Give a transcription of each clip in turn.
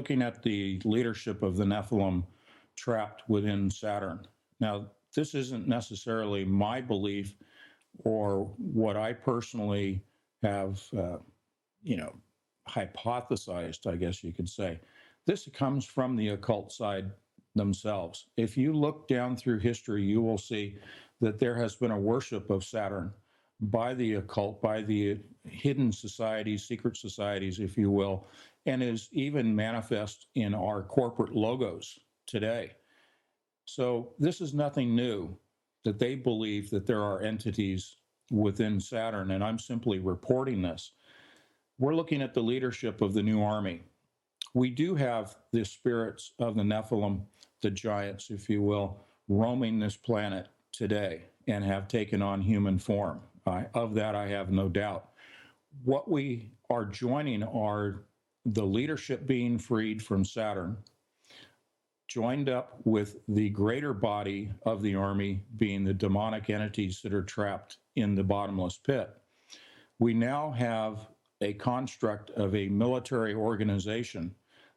looking at the leadership of the Nephilim trapped within Saturn. Now, this isn't necessarily my belief or what I personally have, hypothesized, I guess you could say. This comes from the occult side themselves. If you look down through history, you will see that there has been a worship of Saturn by the occult, by the hidden societies, secret societies, if you will, and is even manifest in our corporate logos today. So this is nothing new, that they believe that there are entities within Saturn, and I'm simply reporting this. We're looking at the leadership of the new army. We do have the spirits of the Nephilim, the giants, if you will, roaming this planet today and have taken on human form. Of that, I have no doubt. What we are joining are the leadership being freed from Saturn, joined up with the greater body of the army being the demonic entities that are trapped in the bottomless pit. We now have a construct of a military organization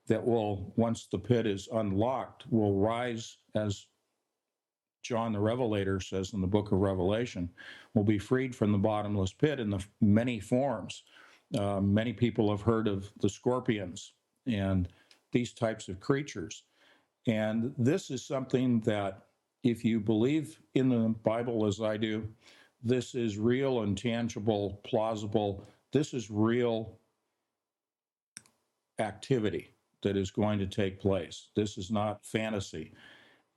that will, once the pit is unlocked, will rise, as John the Revelator says in the book of Revelation, will be freed from the bottomless pit in the many forms. Many people have heard of the scorpions and these types of creatures. And this is something that, if you believe in the Bible as I do, this is real and tangible, plausible. This is real activity that is going to take place. This is not fantasy.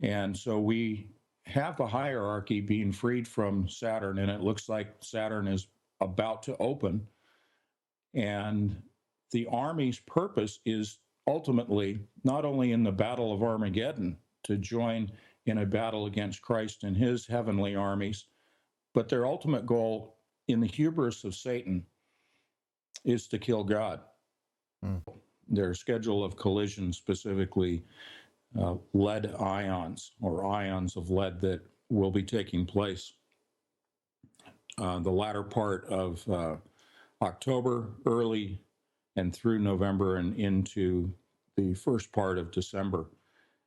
And so we have a hierarchy being freed from Saturn, and it looks like Saturn is about to open. And the army's purpose is ultimately not only in the Battle of Armageddon to join in a battle against Christ and his heavenly armies, but their ultimate goal in the hubris of Satan is to kill God. Their schedule of collision, specifically lead ions or ions of lead that will be taking place the latter part of October, early and through November and into the first part of December.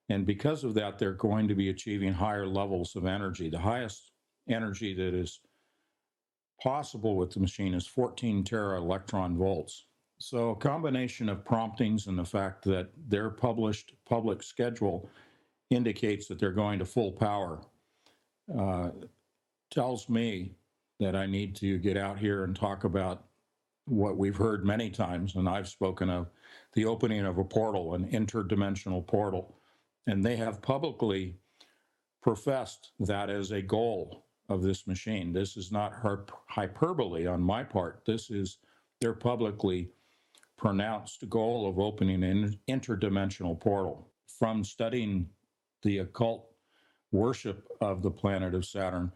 And because of that, they're going to be achieving higher levels of energy. The highest energy that is possible with the machine is 14 tera electron volts. So a combination of promptings and the fact that their published public schedule indicates that they're going to full power tells me that I need to get out here and talk about what we've heard many times, and I've spoken of the opening of a portal, an interdimensional portal. And they have publicly professed that as a goal of this machine. This is not hyperbole on my part. This is their publicly pronounced goal of opening an interdimensional portal. From studying the occult worship of the planet of Saturn,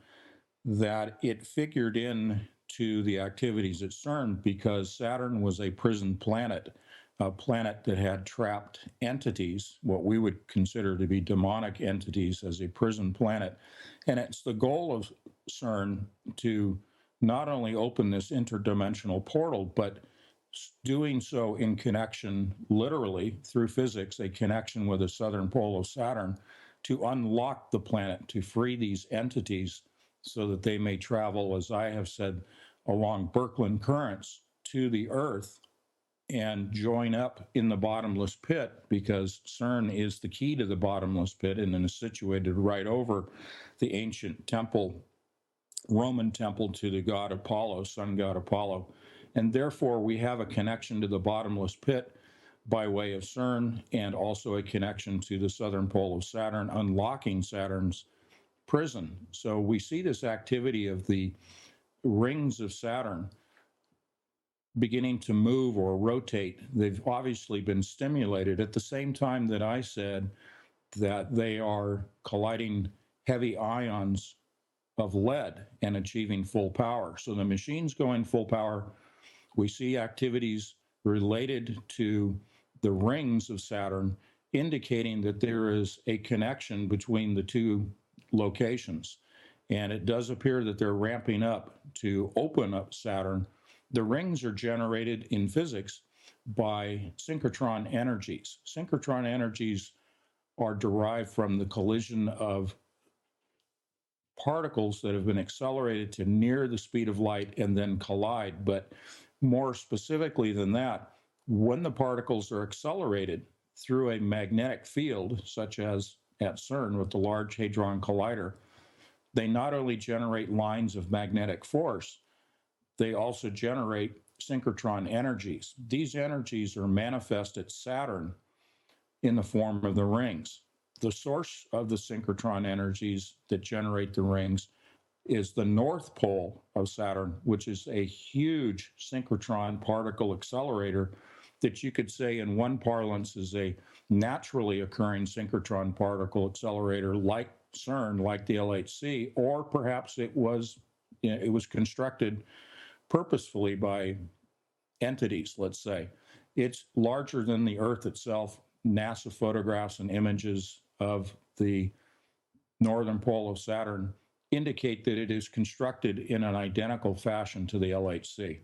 that it figured in to the activities at CERN because Saturn was a prison planet, a planet that had trapped entities, what we would consider to be demonic entities, as a prison planet. And it's the goal of CERN to not only open this interdimensional portal, but doing so in connection, literally through physics, a connection with the southern pole of Saturn, to unlock the planet, to free these entities so that they may travel, as I have said, along Birkeland currents to the Earth and join up in the bottomless pit, because CERN is the key to the bottomless pit and is situated right over the ancient temple, Roman temple to the god Apollo, sun god Apollo. And therefore, we have a connection to the bottomless pit by way of CERN, and also a connection to the southern pole of Saturn, unlocking Saturn's prison. So we see this activity of the rings of Saturn beginning to move or rotate. They've obviously been stimulated at the same time that I said that they are colliding heavy ions of lead and achieving full power. So the machine's going full power. We see activities related to the rings of Saturn indicating that there is a connection between the two locations. And it does appear that they're ramping up to open up Saturn. The rings are generated in physics by synchrotron energies. Synchrotron energies are derived from the collision of particles that have been accelerated to near the speed of light and then collide. But more specifically than that, when the particles are accelerated through a magnetic field, such as at CERN with the Large Hadron Collider, they not only generate lines of magnetic force, they also generate synchrotron energies. These energies are manifest at Saturn in the form of the rings. The source of the synchrotron energies that generate the rings is the north pole of Saturn, which is a huge synchrotron particle accelerator that you could say in one parlance is a naturally occurring synchrotron particle accelerator like CERN, like the LHC, or perhaps it was constructed purposefully by entities, let's say. It's larger than the Earth itself. NASA photographs and images of the northern pole of Saturn indicate that it is constructed in an identical fashion to the LHC.